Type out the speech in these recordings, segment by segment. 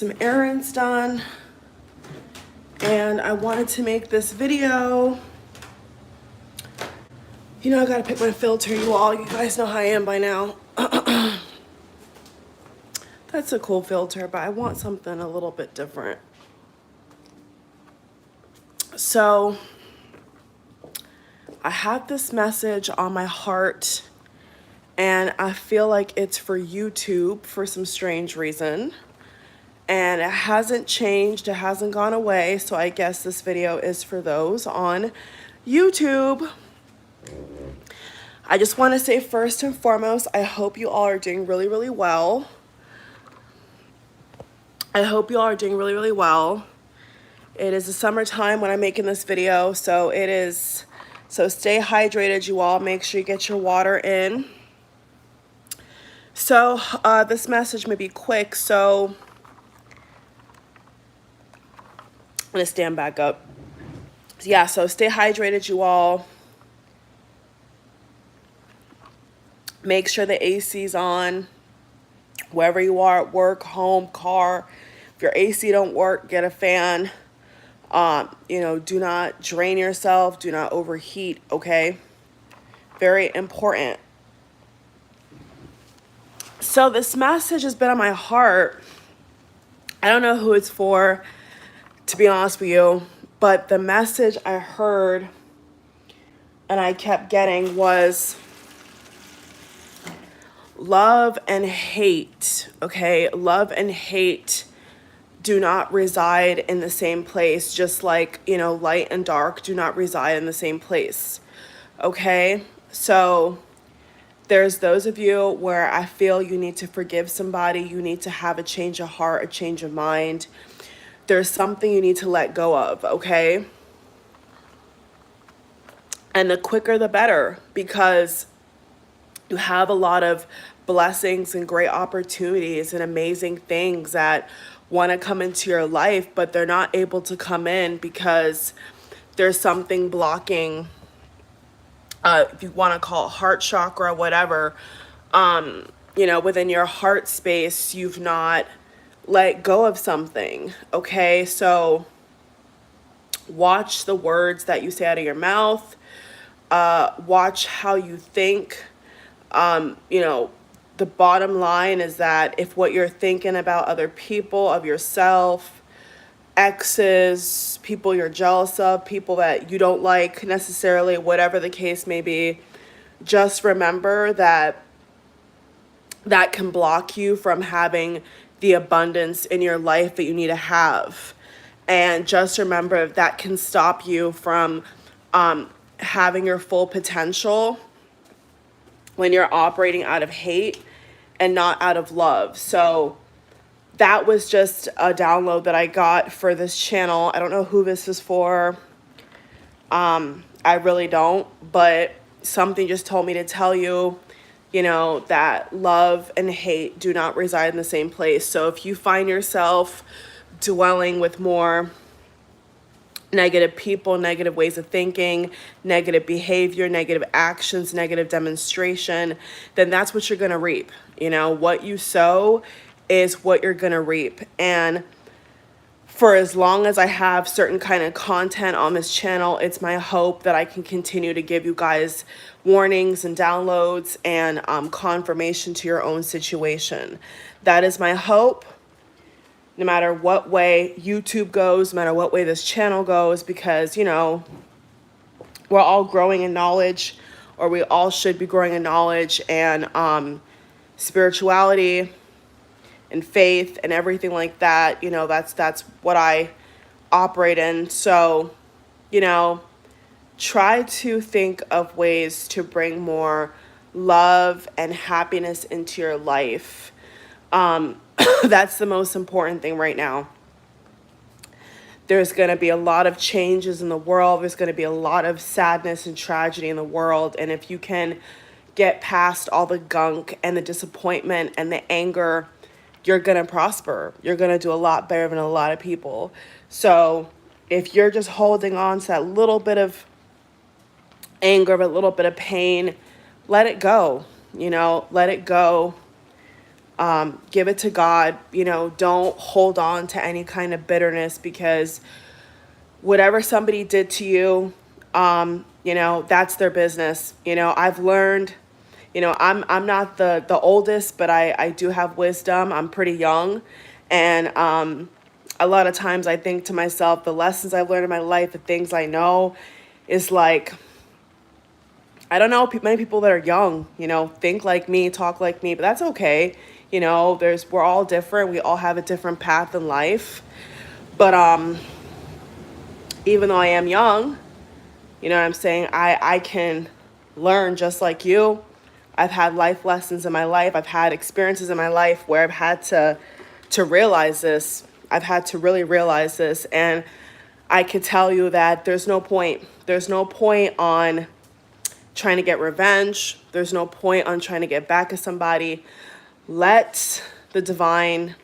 some errands done, and I wanted to make this video. You know, I gotta pick my filter, you all. You guys know how I am by now. That's a cool filter, but I want something a little bit different. So I have this message on my heart, and I feel like it's for YouTube for some strange reason. And it hasn't changed, it hasn't gone away, so I guess this video is for those on YouTube. I just want to say first and foremost, I hope you all are doing really, really well. I hope you all are doing really, really well. It is the summertime when I'm making this video, so stay hydrated, you all. Make sure you get your water in. So this message may be quick, so I'm gonna stand back up. Yeah, so stay hydrated, you all. Make sure the AC's on wherever you are, at work, home, car. If your AC don't work, get a fan. You know, do not drain yourself, do not overheat, okay? Very important. So this message has been on my heart. I don't know who it's for, to be honest with you, but the message I heard and I kept getting was love and hate, okay? Love and hate do not reside in the same place, just like, you know, light and dark do not reside in the same place, okay? So there's those of you where I feel you need to forgive somebody, you need to have a change of heart, a change of mind. There's something you need to let go of, okay? And the quicker the better, because you have a lot of blessings and great opportunities and amazing things that want to come into your life, but they're not able to come in because there's something blocking, if you want to call it heart chakra or whatever, you know, within your heart space, you've not let go of something, okay? So watch the words that you say out of your mouth. Watch how you think. You know, the bottom line is that if what you're thinking about other people, of yourself, exes, people you're jealous of, people that you don't like necessarily, whatever the case may be, just remember that that can block you from having the abundance in your life that you need to have. And just remember that can stop you from having your full potential when you're operating out of hate and not out of love. So that was just a download that I got for this channel. I don't know who this is for. I really don't, but something just told me to tell you, you know, that love and hate do not reside in the same place. So if you find yourself dwelling with more negative people, negative ways of thinking, negative behavior, negative actions, negative demonstration, then that's what you're going to reap. You know, what you sow is what you're going to reap. And for as long as I have certain kind of content on this channel, it's my hope that I can continue to give you guys warnings and downloads and confirmation to your own situation. That is my hope, no matter what way YouTube goes, no matter what way this channel goes, because, you know, we're all growing in knowledge, or we all should be growing in knowledge and spirituality and faith and everything like that. You know, that's what I operate in. So, you know, try to think of ways to bring more love and happiness into your life. That's the most important thing right now. There's going to be a lot of changes in the world. There's going to be a lot of sadness and tragedy in the world. And if you can get past all the gunk and the disappointment and the anger, you're going to prosper. You're going to do a lot better than a lot of people. So if you're just holding on to that little bit of anger, a little bit of pain, let it go. You know, let it go. Give it to God. Don't hold on to any kind of bitterness, because whatever somebody did to you, that's their business. I've learned, I'm not the oldest, but I do have wisdom. I'm pretty young. And a lot of times I think to myself, the lessons I've learned in my life, the things I know, is like, I don't know many people that are young, think like me, talk like me, but that's okay. We're all different. We all have a different path in life. But even though I am young, you know what I'm saying, I can learn just like you. I've had life lessons in my life. I've had experiences in my life where I've had to realize this. I've had to really realize this. And I can tell you that there's no point. There's no point on trying to get revenge. There's no point on trying to get back at somebody. Let the divine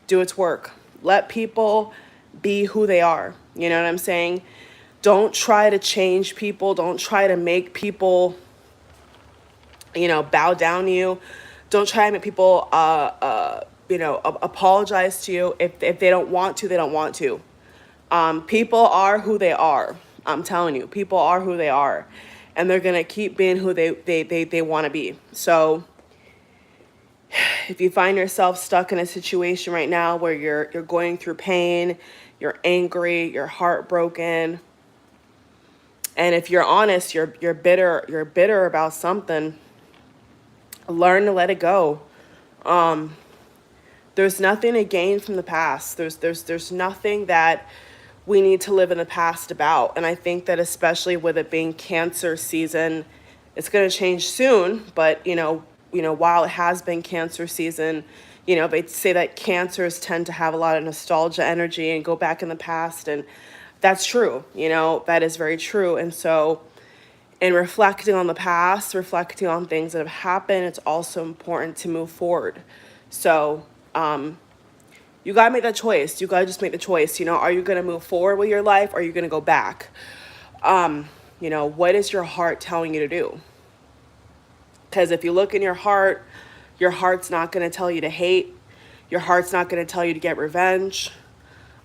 do its work. Let people be who they are. You know what I'm saying? Don't try to change people. Don't try to make people, bow down to you. Don't try to make people, apologize to you. If they don't want to, they don't want to. People are who they are. I'm telling you, people are who they are, and they're gonna keep being who they want to be. So if you find yourself stuck in a situation right now where you're going through pain, you're angry, you're heartbroken, and if you're honest, you're bitter about something, learn to let it go. There's nothing to gain from the past. There's nothing that we need to live in the past about. And I think that especially with it being cancer season, it's going to change soon. But, while it has been cancer season, they say that cancers tend to have a lot of nostalgia energy and go back in the past. And that's true. That is very true. And so in reflecting on the past, reflecting on things that have happened, it's also important to move forward. So, you got to make that choice. You got to just make the choice. Are you going to move forward with your life, or are you going to go back? What is your heart telling you to do? Because if you look in your heart's not going to tell you to hate. Your heart's not going to tell you to get revenge.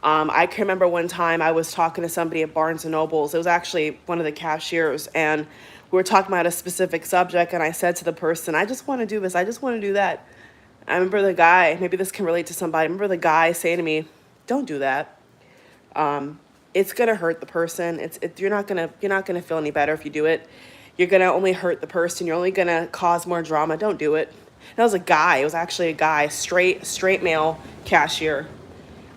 I can remember one time I was talking to somebody at Barnes & Nobles. It was actually one of the cashiers, and we were talking about a specific subject, and I said to the person, I just want to do this. I just want to do that. I remember the guy, maybe this can relate to somebody. I remember the guy saying to me, don't do that. It's going to hurt the person. You're not going to feel any better if you do it. You're going to only hurt the person. You're only going to cause more drama. Don't do it. And that was a guy. It was actually a guy, straight male cashier.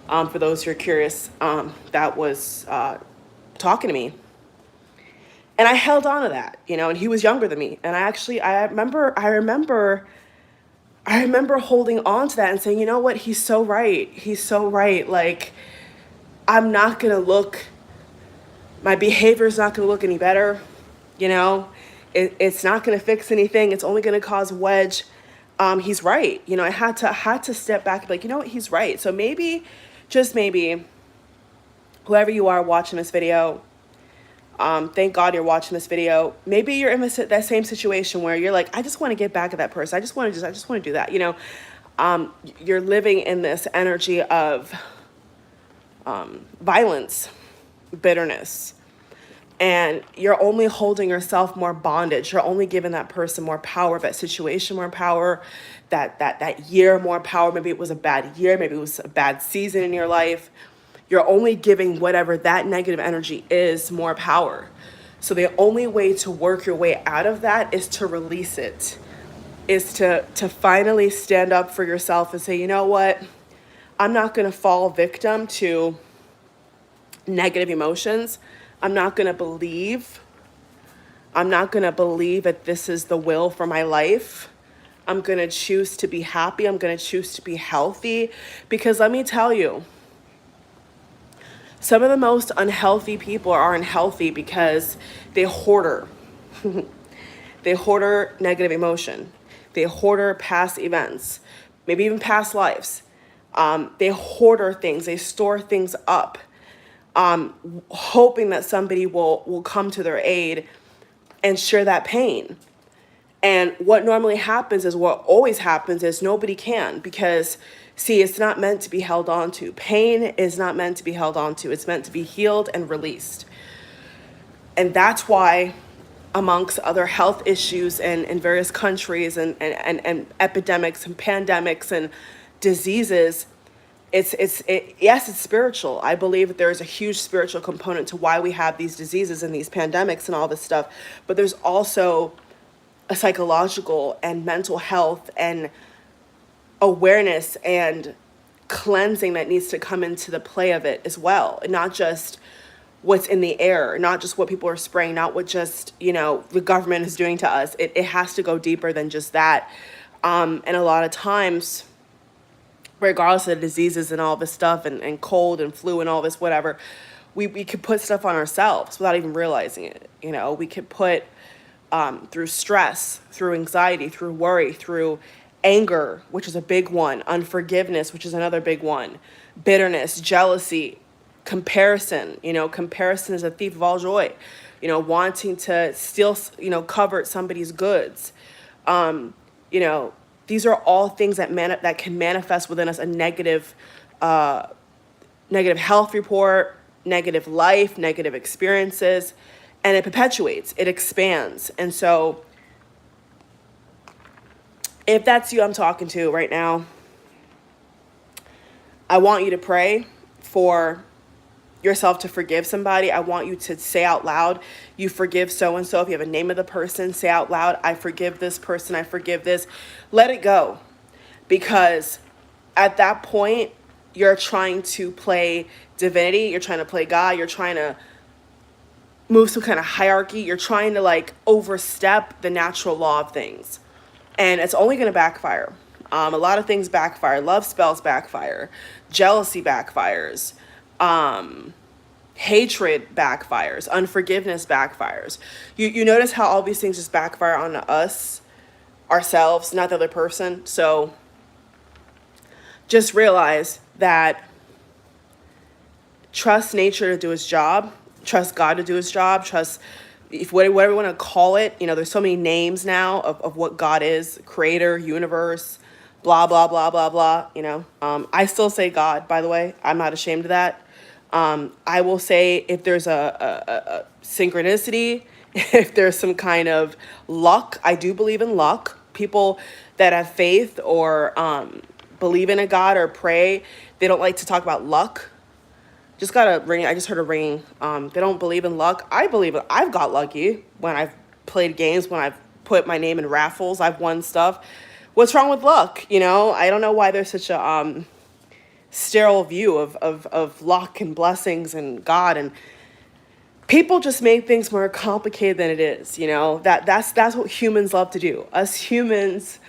For those who are curious, that was talking to me. And I held on to that, and he was younger than me. And I remember holding on to that and saying, you know what, he's so right. He's so right. Like, I'm not going to look, my behavior is not going to look any better. It's not going to fix anything. It's only going to cause wedge. He's right. I had to step back and be like, you know what, he's right. So maybe, just maybe, whoever you are watching this video, thank God you're watching this video. Maybe you're in that same situation where you're like, I just want to get back at that person. I just want to do that. You're living in this energy of violence, bitterness, and you're only holding yourself more bondage. You're only giving that person more power, that situation more power, that year more power. Maybe it was a bad year. Maybe it was a bad season in your life. You're only giving whatever that negative energy is more power. So the only way to work your way out of that is to release it, is to finally stand up for yourself and say, you know what? I'm not going to fall victim to negative emotions. I'm not going to believe that this is the will for my life. I'm going to choose to be happy. I'm going to choose to be healthy. Because let me tell you, some of the most unhealthy people are unhealthy because they hoarder. They hoarder negative emotion. They hoarder past events, maybe even past lives. They hoarder things. They store things up, hoping that somebody will come to their aid and share that pain. And what normally happens is what always happens is nobody can, because see, it's not meant to be held on to. Pain is not meant to be held on to. It's meant to be healed and released. And that's why, amongst other health issues in various countries and epidemics and pandemics and diseases, yes, it's spiritual. I believe that there is a huge spiritual component to why we have these diseases and these pandemics and all this stuff. But there's also a psychological and mental health and awareness and cleansing that needs to come into the play of it as well. And not just what's in the air, not just what people are spraying, not what just, the government is doing to us. It has to go deeper than just that. And a lot of times, regardless of the diseases and all this stuff and cold and flu and all this, whatever, we could put stuff on ourselves without even realizing it. We could put through stress, through anxiety, through worry, through anger, which is a big one, unforgiveness, which is another big one, bitterness, jealousy, comparison. Comparison is a thief of all joy. Wanting to steal, covet somebody's goods. These are all things that can manifest within us a negative health report, negative life, negative experiences, and it perpetuates, it expands. And so if that's you I'm talking to right now, I want you to pray for yourself to forgive somebody. I want you to say out loud, you forgive so-and-so. If you have a name of the person, say out loud, I forgive this person, I forgive this. Let it go. Because at that point, you're trying to play divinity, you're trying to play God, you're trying to move some kind of hierarchy, you're trying to overstep the natural law of things. And it's only going to backfire. A lot of things backfire. Love spells backfire. Jealousy backfires. Hatred backfires. Unforgiveness backfires. You notice how all these things just backfire on us, ourselves, not the other person. So just realize that trust nature to do its job. Trust God to do his job. Trust, whatever you want to call it. There's so many names now of what God is: creator, universe, blah, blah, blah, blah, blah. I still say God, by the way. I'm not ashamed of that. I will say if there's a synchronicity, if there's some kind of luck, I do believe in luck. People that have faith or believe in a God or pray, they don't like to talk about luck. Just got a ring. I just heard a ring. They don't believe in luck. I believe it. I've got lucky when I've played games, when I've put my name in raffles, I've won stuff. What's wrong with luck? I don't know why there's such a sterile view of luck and blessings and God, and people just make things more complicated than it is. That's what humans love to do. Us humans,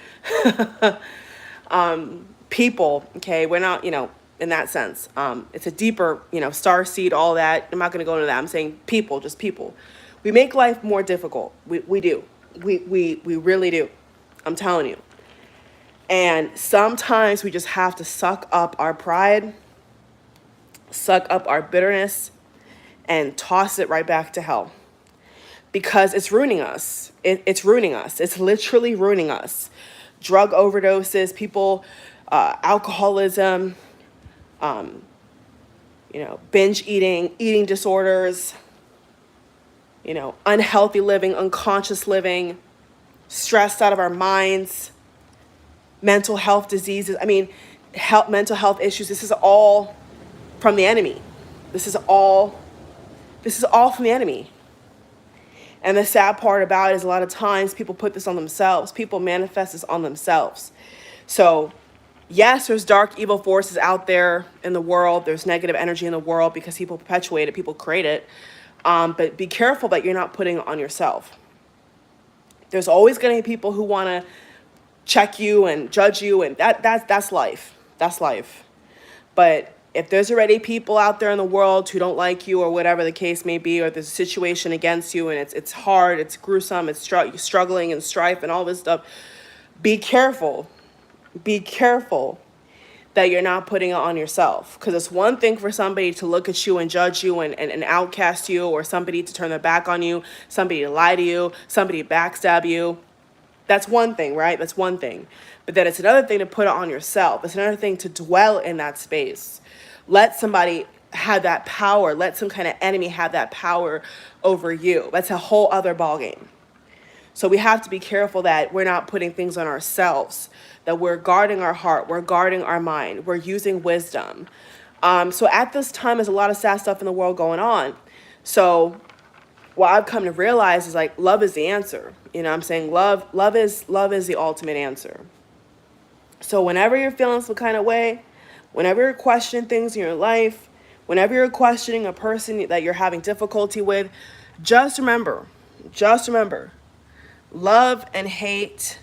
people. Okay, we're not. In that sense, it's a deeper, star seed, all that. I'm not going to go into that. I'm saying people, just people. We make life more difficult. We do. We really do. I'm telling you. And sometimes we just have to suck up our pride, suck up our bitterness, and toss it right back to hell. Because it's ruining us. It's ruining us. It's literally ruining us. Drug overdoses, people, alcoholism, binge eating disorders, unhealthy living, unconscious living, stressed out of our minds, mental health diseases. Mental health issues. This is all from the enemy. This is all from the enemy. And the sad part about it is a lot of times people put this on themselves. People manifest this on themselves. So yes, there's dark, evil forces out there in the world. There's negative energy in the world because people perpetuate it, people create it. But be careful that you're not putting it on yourself. There's always going to be people who want to check you and judge you, and that's life. That's life. But if there's already people out there in the world who don't like you or whatever the case may be, or there's a situation against you and it's hard, it's gruesome, it's struggling and strife and all this stuff, be careful. Be careful that you're not putting it on yourself. Because it's one thing for somebody to look at you and judge you and outcast you, or somebody to turn their back on you, somebody to lie to you, somebody to backstab you. That's one thing, right? That's one thing. But then it's another thing to put it on yourself. It's another thing to dwell in that space. Let somebody have that power. Let some kind of enemy have that power over you. That's a whole other ballgame. So we have to be careful that we're not putting things on ourselves, that we're guarding our heart, we're guarding our mind, we're using wisdom. So at this time, there's a lot of sad stuff in the world going on. So what I've come to realize is like love is the answer. You know what I'm saying? Love is the ultimate answer. So whenever you're feeling some kind of way, whenever you're questioning things in your life, whenever you're questioning a person that you're having difficulty with, just remember, love and hate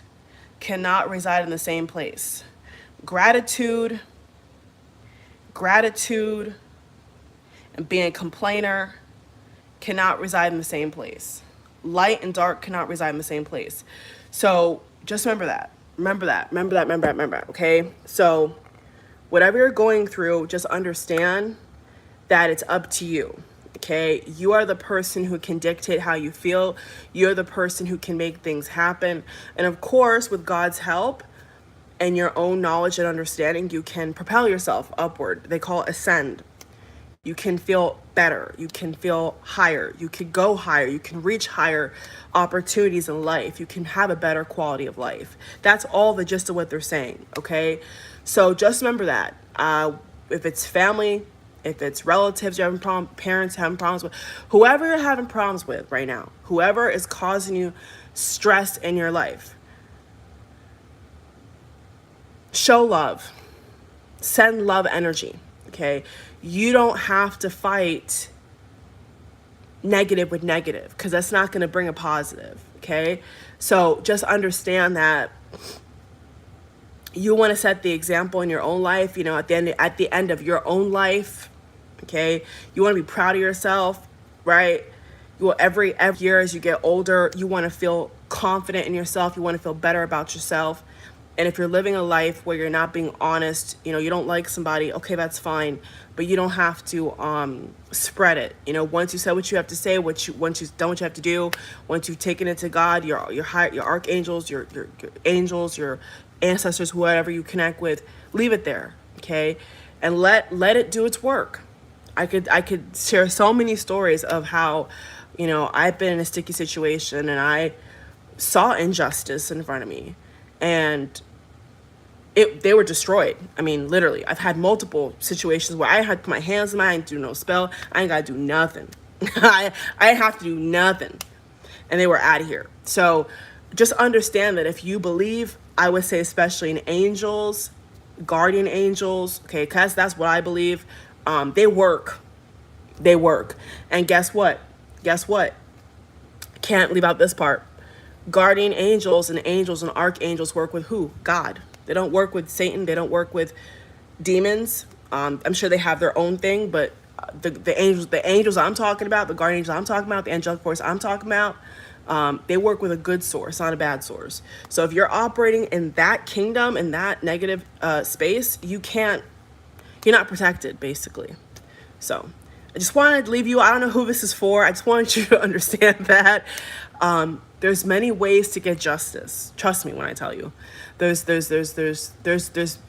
cannot reside in the same place. Gratitude and being a complainer cannot reside in the same place. Light and dark cannot reside in the same place. So just remember that. Remember that, okay? So whatever you're going through, just understand that it's up to you, okay? You are the person who can dictate how you feel. You're the person who can make things happen. And of course, with God's help and your own knowledge and understanding, you can propel yourself upward. They call it ascend. You can feel better. You can feel higher. You can go higher. You can reach higher opportunities in life. You can have a better quality of life. That's all the gist of what they're saying, okay? So just remember that. If it's family, if it's relatives you're having problems, parents having problems with, whoever you're having problems with right now, whoever is causing you stress in your life, show love. Send love energy, okay? You don't have to fight negative with negative because that's not going to bring a positive, okay? So just understand that you want to set the example in your own life, you know, at the end of your own life, okay? You want to be proud of yourself, right? You will every year as you get older, you want to feel confident in yourself. You want to feel better about yourself. And if you're living a life where you're not being honest, you know, you don't like somebody, okay, that's fine. But you don't have to spread it. You know, once you said what you have to say, once you've done what you have to do, once you've taken it to God, your archangels, your angels, your ancestors, whoever you connect with, leave it there, okay? And let it do its work. I could share so many stories of how, you know, I've been in a sticky situation and I saw injustice in front of me, and they were destroyed. I mean, literally, I've had multiple situations where I had to put my hands in my, I ain't do no spell. I ain't got to do nothing. I have to do nothing. And they were out of here. So just understand that if you believe, I would say especially in angels, guardian angels, okay, because that's what I believe, they work. And guess what? Can't leave out this part. Guardian angels and archangels work with who? God. They don't work with Satan. They don't work with demons. I'm sure they have their own thing, but the angels I'm talking about, the guardian angels I'm talking about, the angelic force I'm talking about, they work with a good source, not a bad source. So if you're operating in that kingdom, in that negative space, you're not protected, basically. So I just wanted to leave you. I don't know who this is for. I just wanted you to understand that. There's many ways to get justice. Trust me when I tell you. There's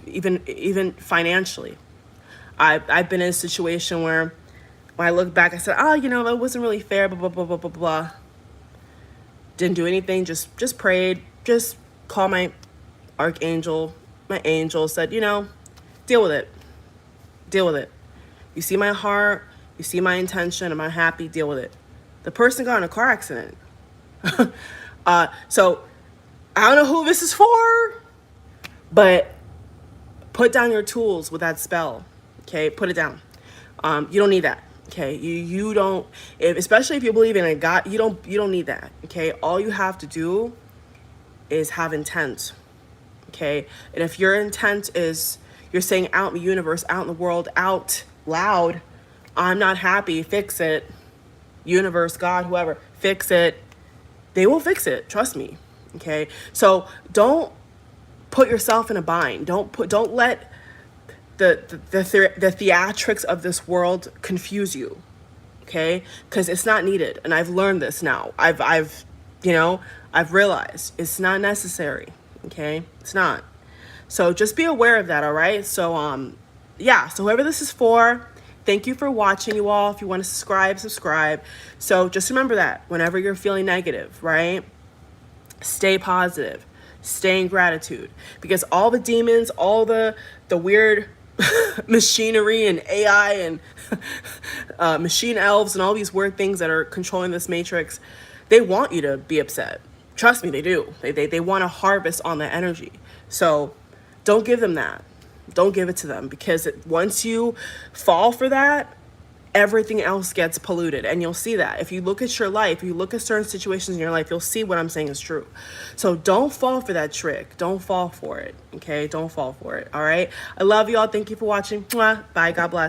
even financially. I've been in a situation where when I look back, I said, oh, you know, that wasn't really fair, blah, blah, blah, blah, blah, blah. Didn't do anything, just prayed, just called my archangel, my angel, said, you know, deal with it. You see my heart, you see my intention, am I happy? Deal with it. The person got in a car accident. So I don't know who this is for, but put down your tools with that spell. Okay, put it down. You don't need that. Okay, you don't. Especially if you believe in a God, you don't need that. Okay, all you have to do is have intent. Okay, and if your intent is you're saying out in the universe, out in the world, out loud, I'm not happy. Fix it. Universe, God, whoever, fix it. They will fix it. Trust me. Okay. So don't put yourself in a bind. Don't let the theatrics of this world confuse you. Okay. Because it's not needed. And I've learned this now. I've You know, I've realized it's not necessary. Okay, it's not. So just be aware of that. All right. So yeah. So whoever this is for, thank you for watching, you all. If you want to subscribe. So just remember that whenever you're feeling negative, right? Stay positive, stay in gratitude, because all the demons, all the weird machinery and AI and machine elves and all these weird things that are controlling this matrix, they want you to be upset. Trust me, they do. They want to harvest on that energy. So don't give them that. Don't give it to them, because once you fall for that, everything else gets polluted. And you'll see that if you look at your life, if you look at certain situations in your life, you'll see what I'm saying is true. So don't fall for that trick. Don't fall for it. Okay, don't fall for it. All right, I love y'all. Thank you for watching. Mwah. Bye. God bless.